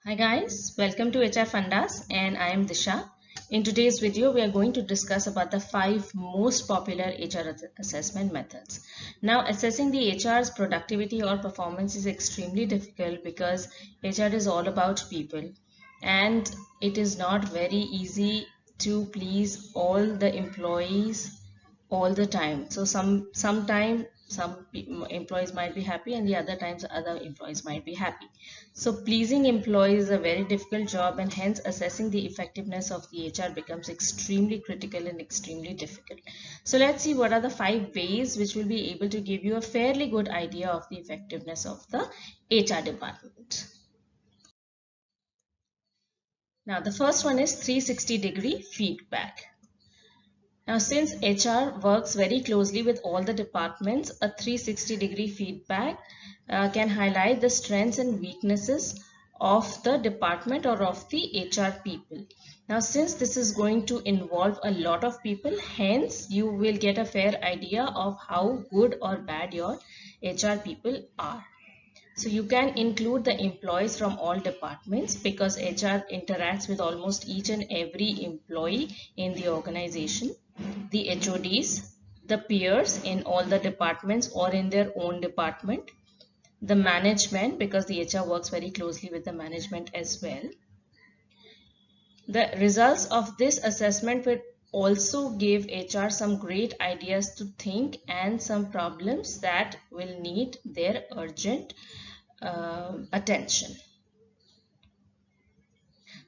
Hi guys, welcome to HR Fundas and I am Disha. In today's video, we are going to discuss about the 5 most popular HR assessment methods. Now, assessing the HR's productivity or performance is extremely difficult because HR is all about people and it is not very easy to please all the employees all the time. So sometime some employees might be happy and the other times other employees might be happy. So pleasing employees is a very difficult job, and hence assessing the effectiveness of the HR becomes extremely critical and extremely difficult. So let's see what are the 5 ways which will be able to give you a fairly good idea of the effectiveness of the HR department. Now the first one is 360-degree feedback. Now, since HR works very closely with all the departments, a 360-degree feedback can highlight the strengths and weaknesses of the department or of the HR people. Now, since this is going to involve a lot of people, hence you will get a fair idea of how good or bad your HR people are. So you can include the employees from all departments because HR interacts with almost each and every employee in the organization, the HODs, the peers in all the departments or in their own department, the management because the HR works very closely with the management as well. The results of this assessment will also give HR some great ideas to think and some problems that will need their urgent attention.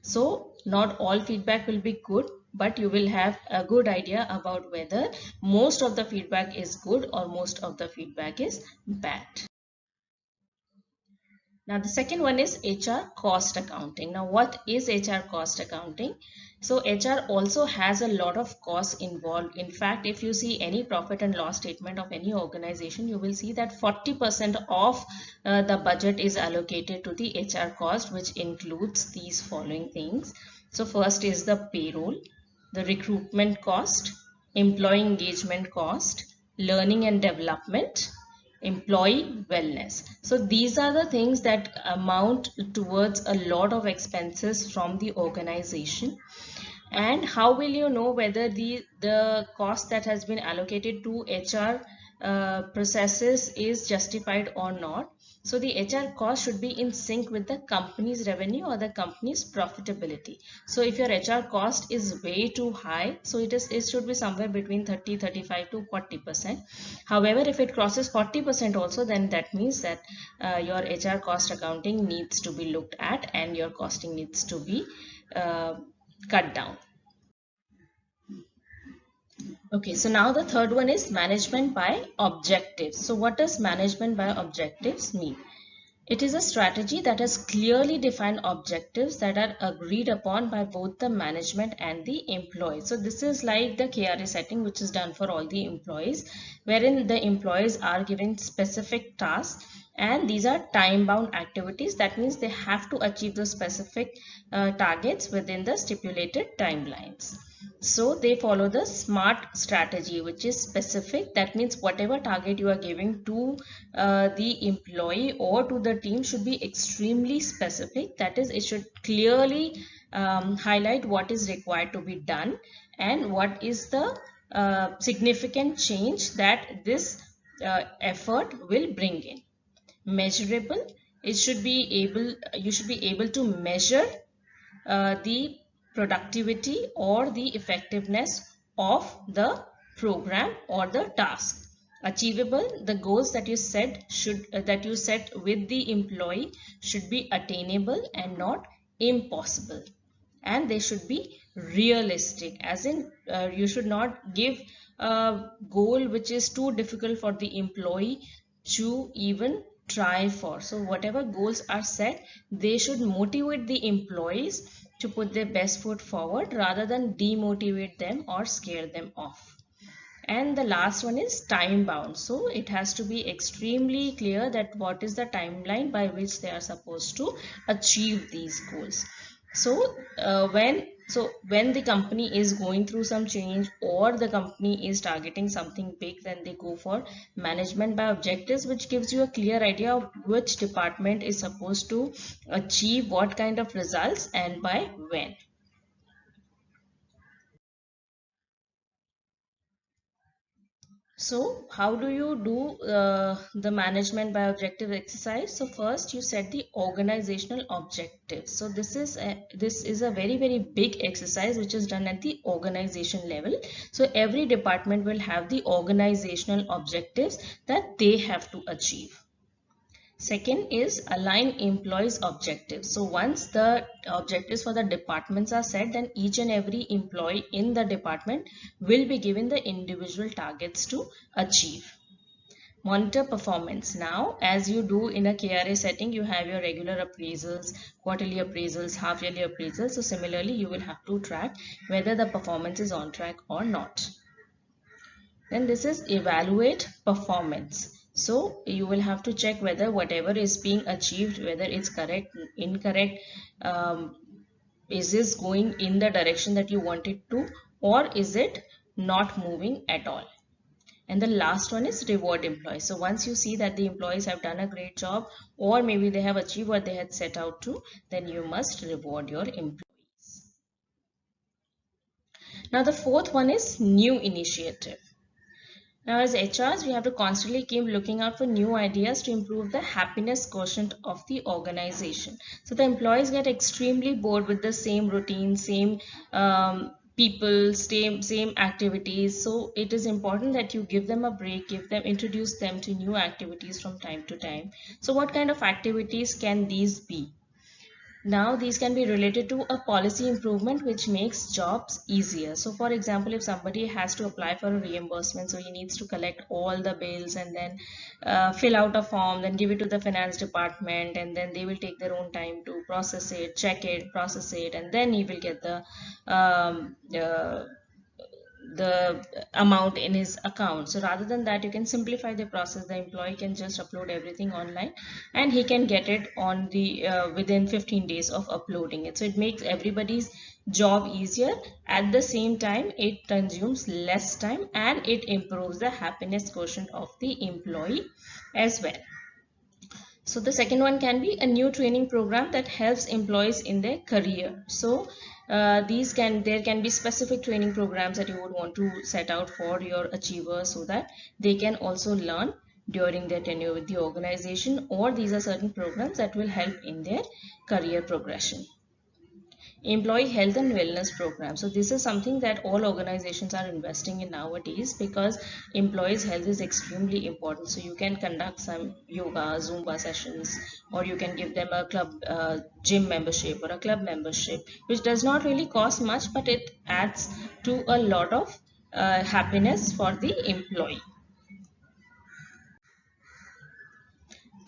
So not all feedback will be good, but you will have a good idea about whether most of the feedback is good or most of the feedback is bad. Now the second one is HR cost accounting. Now what is HR cost accounting? So HR also has a lot of costs involved. In fact, if you see any profit and loss statement of any organization, you will see that 40% of the budget is allocated to the HR cost, which includes these following things. So first is the payroll, the recruitment cost, employee engagement cost, learning and development, employee wellness. So these are the things that amount towards a lot of expenses from the organization. And how will you know whether the cost that has been allocated to HR processes is justified or not? So the HR cost should be in sync with the company's revenue or the company's profitability. So if your HR cost is way too high, so it should be somewhere between 35 to 40%. However, if it crosses 40% also, then that means that your HR cost accounting needs to be looked at and your costing needs to be cut down. Okay, so now the third one is management by objectives. So what does management by objectives mean? It is a strategy that has clearly defined objectives that are agreed upon by both the management and the employees. So this is like the KRA setting which is done for all the employees, wherein the employees are given specific tasks and these are time-bound activities. That means they have to achieve the specific targets within the stipulated timelines. So they follow the SMART strategy, which is specific. That means whatever target you are giving to the employee or to the team should be extremely specific. That is, it should clearly highlight what is required to be done and what is the significant change that this effort will bring in. Measurable, you should be able to measure the productivity or the effectiveness of the program or the task. Achievable, the goals that you set with the employee should be attainable and not impossible, and they should be realistic, as in you should not give a goal which is too difficult for the employee to even try for. So whatever goals are set, they should motivate the employees to put their best foot forward rather than demotivate them or scare them off. And the last one is time bound. So it has to be extremely clear that what is the timeline by which they are supposed to achieve these goals. So when So when the company is going through some change or the company is targeting something big, then they go for management by objectives, which gives you a clear idea of which department is supposed to achieve what kind of results and by when. So how do you do the management by objective exercise? So first you set the organizational objectives. So this is a very big exercise which is done at the organization level. So every department will have the organizational objectives that they have to achieve. Second is align employees' objectives. So once the objectives for the departments are set, then each and every employee in the department will be given the individual targets to achieve. Monitor performance. Now, as you do in a KRA setting, you have your regular appraisals, quarterly appraisals, half yearly appraisals. So similarly, you will have to track whether the performance is on track or not. Then this is evaluate performance. So you will have to check whether whatever is being achieved, whether it's correct, incorrect, is this going in the direction that you want it to, or is it not moving at all. And the last one is reward employees. So once you see that the employees have done a great job, or maybe they have achieved what they had set out to, then you must reward your employees. Now the fourth one is new initiative. Now, as HRs, we have to constantly keep looking out for new ideas to improve the happiness quotient of the organization. So the employees get extremely bored with the same routine, same people, same activities. So it is important that you give them a break, introduce them to new activities from time to time. So what kind of activities can these be? Now these can be related to a policy improvement which makes jobs easier. So for example, if somebody has to apply for a reimbursement, so he needs to collect all the bills and then fill out a form, then give it to the finance department, and then they will take their own time to process it, check it, process it, and then he will get the amount in his account. So rather than that, you can simplify the process. The employee can just upload everything online and he can get it on the within 15 days of uploading it. So it makes everybody's job easier. At the same time, it consumes less time and it improves the happiness quotient of the employee as well. So the second one can be a new training program that helps employees in their career. So there can be specific training programs that you would want to set out for your achievers so that they can also learn during their tenure with the organization, or these are certain programs that will help in their career progression. Employee health and wellness program. So this is something that all organizations are investing in nowadays because employees health is extremely important. So you can conduct some yoga, zumba sessions, or you can give them a club gym membership or a club membership, which does not really cost much, but it adds to a lot of happiness for the employee.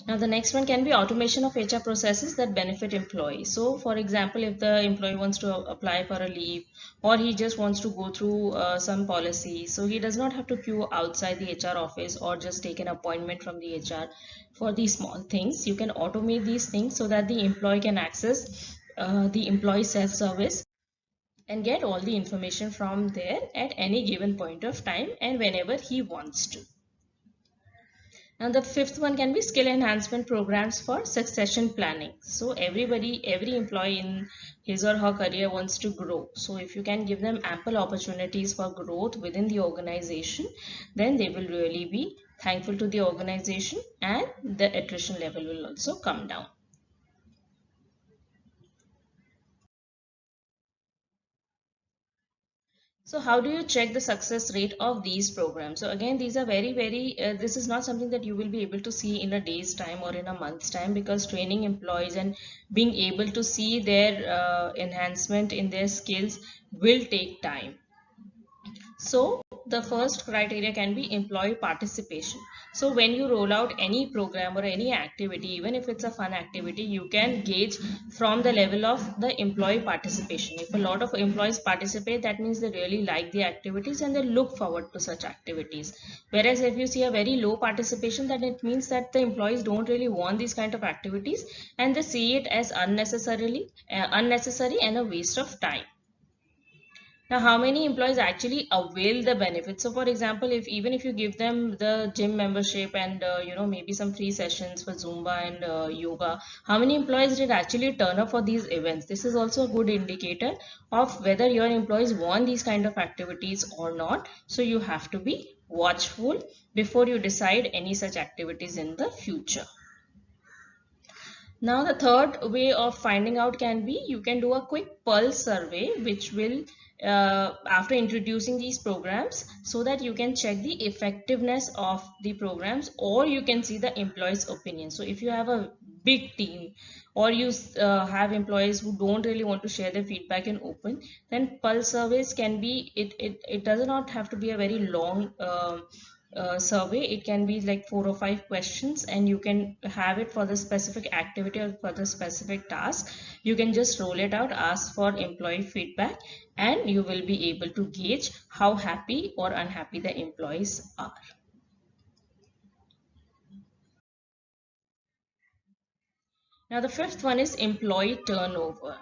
Now the next one can be automation of HR processes that benefit employees. So for example, if the employee wants to apply for a leave, or he just wants to go through some policy, so he does not have to queue outside the HR office or just take an appointment from the HR for these small things. You can automate these things so that the employee can access the employee self-service and get all the information from there at any given point of time and whenever he wants to. And the fifth one can be skill enhancement programs for succession planning. So every employee in his or her career wants to grow. So if you can give them ample opportunities for growth within the organization, then they will really be thankful to the organization and the attrition level will also come down. So how do you check the success rate of these programs? So again, these are this is not something that you will be able to see in a day's time or in a month's time, because training employees and being able to see their enhancement in their skills will take time. So the first criteria can be employee participation. So when you roll out any program or any activity, even if it's a fun activity, you can gauge from the level of the employee participation. If a lot of employees participate, that means they really like the activities and they look forward to such activities. Whereas if you see a very low participation, then it means that the employees don't really want these kind of activities and they see it as unnecessary and a waste of time. Now, how many employees actually avail the benefits? So, for example, if even if you give them the gym membership and maybe some free sessions for Zumba and yoga, how many employees did actually turn up for these events? This is also a good indicator of whether your employees want these kind of activities or not. So, you have to be watchful before you decide any such activities in the future. Now, the third way of finding out can be you can do a quick pulse survey, which will, after introducing these programs, so that you can check the effectiveness of the programs, or you can see the employees' opinion. So, if you have a big team, or you have employees who don't really want to share their feedback in open, then pulse surveys can be, it does not have to be a very long survey. It can be like 4 or 5 questions, and you can have it for the specific activity or for the specific task. You can just roll it out, ask for employee feedback, and you will be able to gauge how happy or unhappy the employees are. Now the fifth one is employee turnover.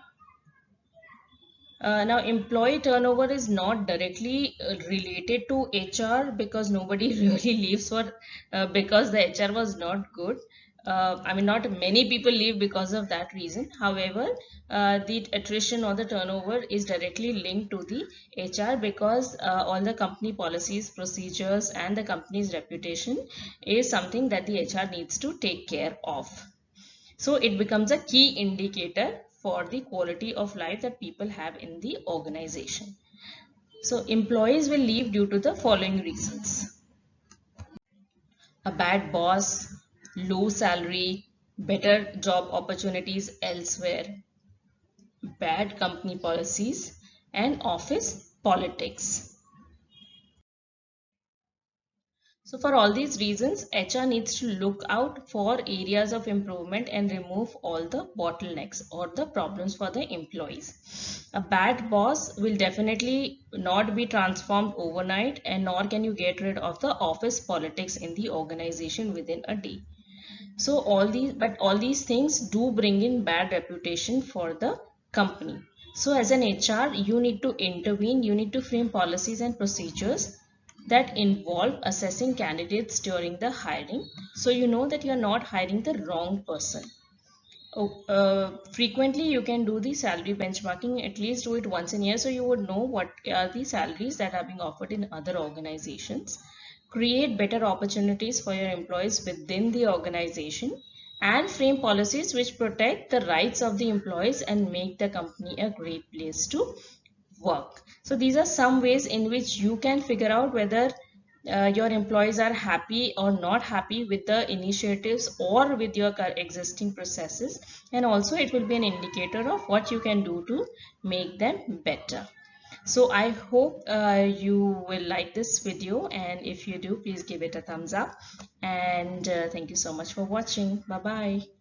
Now, employee turnover is not directly related to HR, because nobody really leaves for because the HR was not good. I mean, not many people leave because of that reason. However, the attrition or the turnover is directly linked to the HR, because all the company policies, procedures, and the company's reputation is something that the HR needs to take care of. So it becomes a key indicator for the quality of life that people have in the organization. So employees will leave due to the following reasons: a bad boss, low salary, better job opportunities elsewhere, bad company policies, and office politics. So for all these reasons, HR needs to look out for areas of improvement and remove all the bottlenecks or the problems for the employees. A bad boss will definitely not be transformed overnight, and nor can you get rid of the office politics in the organization within a day. So all these things do bring in bad reputation for the company. So as an HR, you need to intervene, you need to frame policies and procedures that involve assessing candidates during the hiring. So you know that you are not hiring the wrong person. Oh, frequently you can do the salary benchmarking, at least do it once a year, so you would know what are the salaries that are being offered in other organizations. Create better opportunities for your employees within the organization, and frame policies which protect the rights of the employees and make the company a great place to work. So these are some ways in which you can figure out whether your employees are happy or not happy with the initiatives or with your existing processes, and also it will be an indicator of what you can do to make them better. So I hope you will like this video, and if you do, please give it a thumbs up, and thank you so much for watching. Bye bye.